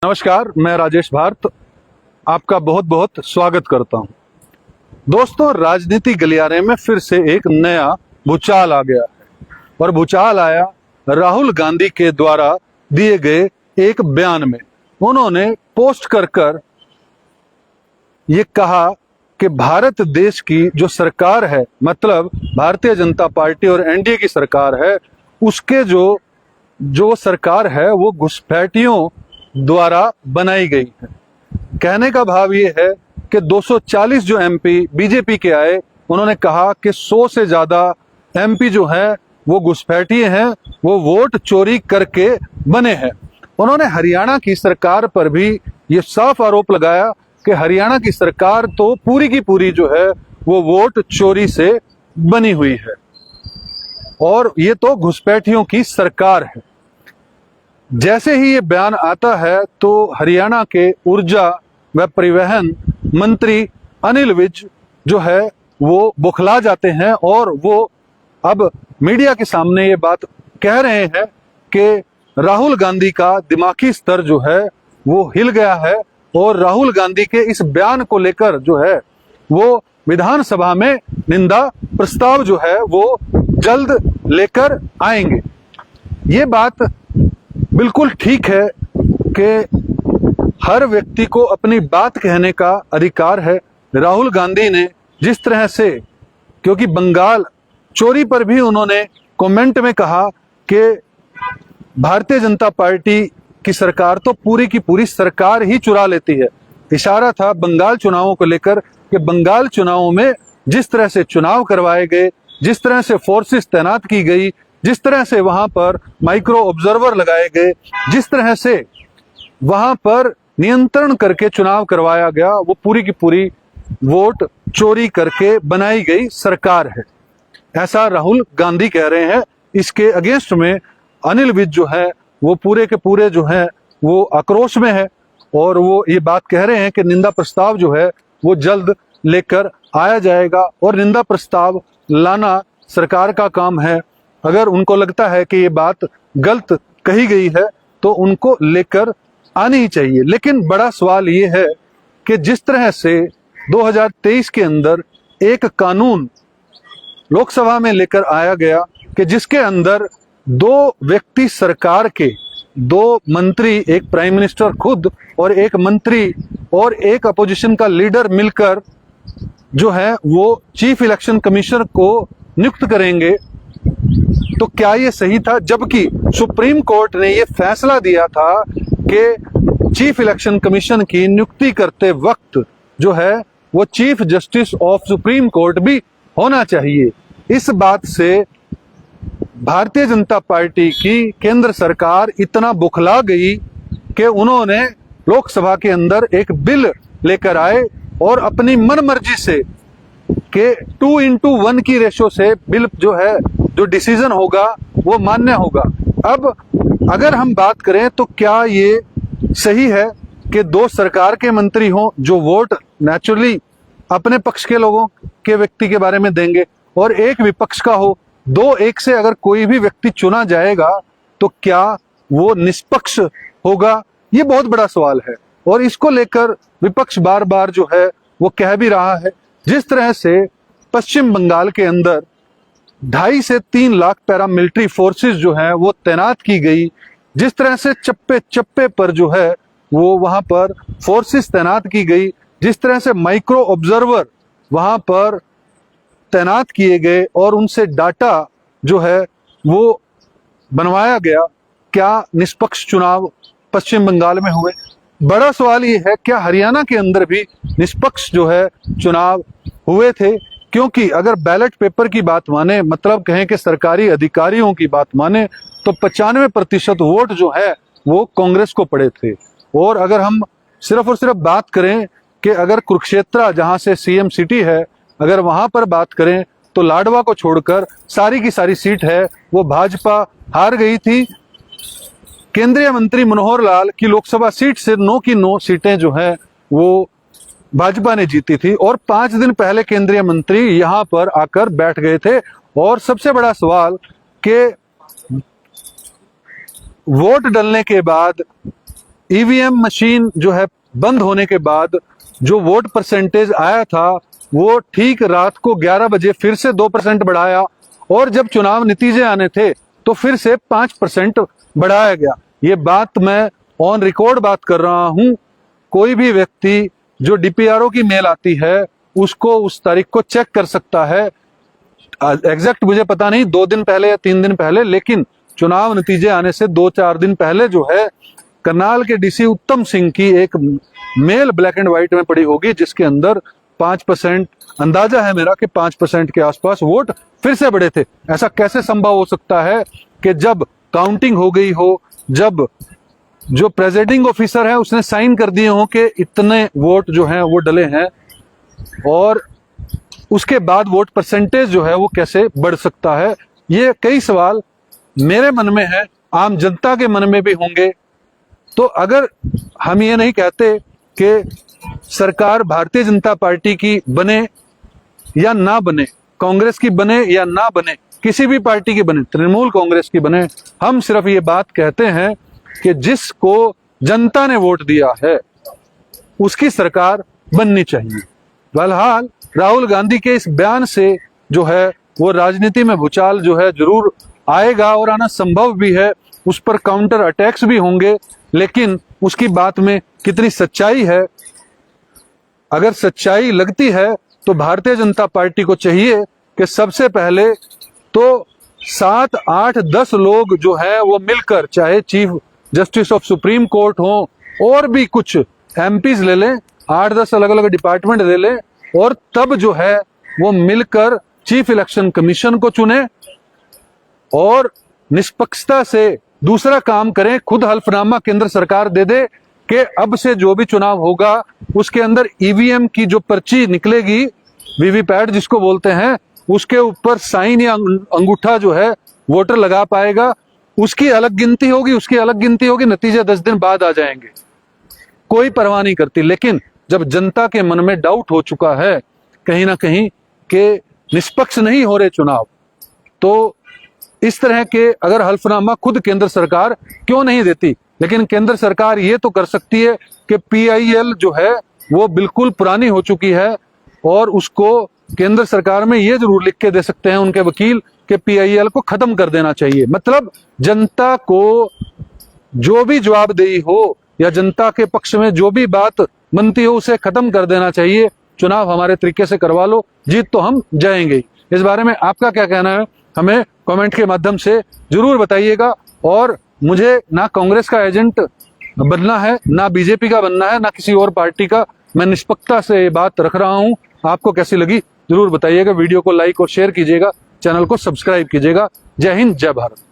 नमस्कार, मैं राजेश भारत आपका बहुत बहुत स्वागत करता हूं। दोस्तों, राजनीति गलियारे में फिर से एक नया भूचाल आ गया है और भूचाल आया राहुल गांधी के द्वारा दिए गए एक बयान में। उन्होंने पोस्ट कर ये कहा कि भारत देश की जो सरकार है, मतलब भारतीय जनता पार्टी और एनडीए की सरकार है, उसके जो सरकार है वो घुसपैठियों द्वारा बनाई गई है। कहने का भाव ये है कि 240 जो एमपी बीजेपी के आए, उन्होंने कहा कि 100 से ज्यादा एमपी जो हैं वो घुसपैठिए हैं, वो वोट चोरी करके बने हैं। उन्होंने हरियाणा की सरकार पर भी ये साफ आरोप लगाया कि हरियाणा की सरकार तो पूरी की पूरी जो है वो वोट चोरी से बनी हुई है और ये तो घुसपैठियों की सरकार है। जैसे ही ये बयान आता है तो हरियाणा के ऊर्जा व परिवहन मंत्री अनिल विज जो है वो बौखला जाते हैं और वो अब मीडिया के सामने ये बात कह रहे हैं कि राहुल गांधी का दिमागी स्तर जो है वो हिल गया है और राहुल गांधी के इस बयान को लेकर जो है वो विधानसभा में निंदा प्रस्ताव जो है वो जल्द लेकर आएंगे। ये बात बिल्कुल ठीक है कि हर व्यक्ति को अपनी बात कहने का अधिकार है। राहुल गांधी ने जिस तरह से, क्योंकि बंगाल चोरी पर भी उन्होंने कमेंट में कहा कि भारतीय जनता पार्टी की सरकार तो पूरी की पूरी सरकार ही चुरा लेती है। इशारा था बंगाल चुनावों को लेकर कि बंगाल चुनावों में जिस तरह से चुनाव करवाए गए, जिस तरह से फोर्सेस तैनात की गई, जिस तरह से वहां पर माइक्रो ऑब्जर्वर लगाए गए, जिस तरह से वहां पर नियंत्रण करके चुनाव करवाया गया, वो पूरी की पूरी वोट चोरी करके बनाई गई सरकार है, ऐसा राहुल गांधी कह रहे हैं। इसके अगेंस्ट में अनिल विज जो है वो पूरे के पूरे जो है वो आक्रोश में है और वो ये बात कह रहे हैं कि निंदा प्रस्ताव जो है वो जल्द लेकर आया जाएगा और निंदा प्रस्ताव लाना सरकार का काम है। अगर उनको लगता है कि ये बात गलत कही गई है तो उनको लेकर आनी ही चाहिए। लेकिन बड़ा सवाल ये है कि जिस तरह से 2023 के अंदर एक कानून लोकसभा में लेकर आया गया कि जिसके अंदर दो व्यक्ति सरकार के, दो मंत्री, एक प्राइम मिनिस्टर खुद और एक मंत्री और एक अपोजिशन का लीडर मिलकर जो है वो चीफ इलेक्शन कमिश्नर को नियुक्त करेंगे, तो क्या ये सही था? जबकि सुप्रीम कोर्ट ने ये फैसला दिया था कि चीफ इलेक्शन कमीशन की नियुक्ति करते वक्त जो है वो chief justice of supreme court भी होना चाहिए। इस बात से भारतीय जनता पार्टी की केंद्र सरकार इतना बौखला गई कि उन्होंने लोकसभा के अंदर एक बिल लेकर आए और अपनी मनमर्जी से कि 2:1 की रेशो से बिल जो है, जो डिसीजन होगा वो मान्य होगा। अब अगर हम बात करें तो क्या ये सही है कि दो सरकार के मंत्री हों जो वोट नेचुरली अपने पक्ष के लोगों के व्यक्ति के बारे में देंगे और एक विपक्ष का हो? दो एक से अगर कोई भी व्यक्ति चुना जाएगा तो क्या वो निष्पक्ष होगा? ये बहुत बड़ा सवाल है और इसको लेकर विपक्ष बार बार जो है वो कह भी रहा है। जिस तरह से पश्चिम बंगाल के अंदर 2.5 से 3 लाख पैरामिलिट्री फोर्सेस जो हैं वो तैनात की गई, जिस तरह से चप्पे चप्पे पर जो है वो वहां पर फोर्सेस तैनात की गई, जिस तरह से माइक्रो ऑब्जर्वर वहां पर तैनात किए गए और उनसे डाटा जो है वो बनवाया गया, क्या निष्पक्ष चुनाव पश्चिम बंगाल में हुए? बड़ा सवाल ये है क्या हरियाणा के अंदर भी निष्पक्ष जो है चुनाव हुए थे? क्योंकि अगर बैलेट पेपर की बात माने, मतलब कहें कि सरकारी अधिकारियों की बात माने, तो 95% वोट जो है वो कांग्रेस को पड़े थे। और अगर हम सिर्फ और सिर्फ बात करें कि अगर कुरुक्षेत्र जहां से सीएम सिटी है, अगर वहां पर बात करें तो लाडवा को छोड़कर सारी की सारी सीट है वो भाजपा हार गई थी। केंद्रीय मंत्री मनोहर लाल की लोकसभा सीट से 9 की 9 सीटें जो हैं वो भाजपा ने जीती थी और 5 दिन पहले केंद्रीय मंत्री यहां पर आकर बैठ गए थे। और सबसे बड़ा सवाल कि वोट डलने के बाद ईवीएम मशीन जो है बंद होने के बाद जो वोट परसेंटेज आया था वो ठीक रात को 11 बजे फिर से 2% बढ़ाया, और जब चुनाव नतीजे आने थे तो फिर से 5% बढ़ाया गया। ये बात मैं ऑन रिकॉर्ड बात कर रहा हूं। कोई भी व्यक्ति जो डीपीआरओ की मेल आती है उसको उस तारीख को चेक कर सकता है। एग्जैक्ट मुझे पता नहीं 2 दिन पहले या 3 दिन पहले, लेकिन चुनाव नतीजे आने से 2-4 दिन पहले जो है करनाल के डीसी उत्तम सिंह की एक मेल ब्लैक एंड व्हाइट में पड़ी होगी, जिसके अंदर 5%, अंदाजा है मेरा कि 5% के आसपास वोट फिर से बढ़े थे। ऐसा कैसे संभव हो सकता है कि जब काउंटिंग हो गई हो, जब जो प्रेसिडिंग ऑफिसर है उसने साइन कर दिए हो कि इतने वोट जो हैं वो डले हैं, और उसके बाद वोट परसेंटेज जो है वो कैसे बढ़ सकता है? ये कई सवाल मेरे मन में है, आम जनता के मन में भी होंगे। तो अगर हम ये नहीं कहते कि सरकार भारतीय जनता पार्टी की बने या ना बने, कांग्रेस की बने या ना बने, किसी भी पार्टी की बने, तृणमूल कांग्रेस की बने, हम सिर्फ ये बात कहते हैं कि जिसको जनता ने वोट दिया है उसकी सरकार बननी चाहिए। फिलहाल राहुल गांधी के इस बयान से जो है वो राजनीति में भूचाल जो है जरूर आएगा और आना संभव भी है, उस पर काउंटर अटैक्स भी होंगे, लेकिन उसकी बात में कितनी सच्चाई है, अगर सच्चाई लगती है तो भारतीय जनता पार्टी को चाहिए कि सबसे पहले तो 7, 8, 10 लोग जो है वो मिलकर, चाहे chief justice of supreme court हो और भी कुछ एमपीज ले लें, 8-10 अलग अलग डिपार्टमेंट ले लें, और तब जो है वो मिलकर चीफ इलेक्शन कमीशन को चुने और निष्पक्षता से दूसरा काम करें। खुद हल्फनामा केंद्र सरकार दे दे कि अब से जो भी चुनाव होगा उसके अंदर ईवीएम की जो पर्ची निकलेगी, वीवीपैट जिसको बोलते हैं, उसके ऊपर साइन या अंगूठा जो है वोटर लगा पाएगा, उसकी अलग गिनती होगी, उसकी अलग गिनती होगी, नतीजे 10 दिन बाद आ जाएंगे, कोई परवाह नहीं करती। लेकिन जब जनता के मन में डाउट हो चुका है कहीं ना कहीं कि निष्पक्ष नहीं हो रहे चुनाव, तो इस तरह के अगर हल्फनामा खुद केंद्र सरकार क्यों नहीं देती, लेकिन केंद्र सरकार ये तो कर सकती है कि पीआईएल जो है वो बिल्कुल पुरानी हो चुकी है, और उसको केंद्र सरकार में ये जरूर लिख के दे सकते हैं उनके वकील कि पीआईएल को खत्म कर देना चाहिए। मतलब जनता को जो भी जवाबदेही हो या जनता के पक्ष में जो भी बात बनती हो उसे खत्म कर देना चाहिए। चुनाव हमारे तरीके से करवा लो, जीत तो हम जाएंगे। इस बारे में आपका क्या कहना है हमें कमेंट के माध्यम से जरूर बताइएगा। और मुझे ना कांग्रेस का एजेंट बनना है, ना बीजेपी का बनना है, ना किसी और पार्टी का। मैं निष्पक्षता से बात रख रहा हूं। आपको कैसी लगी जरूर बताइएगा। वीडियो को लाइक और शेयर कीजिएगा, चैनल को सब्सक्राइब कीजिएगा। जय हिंद, जय भारत।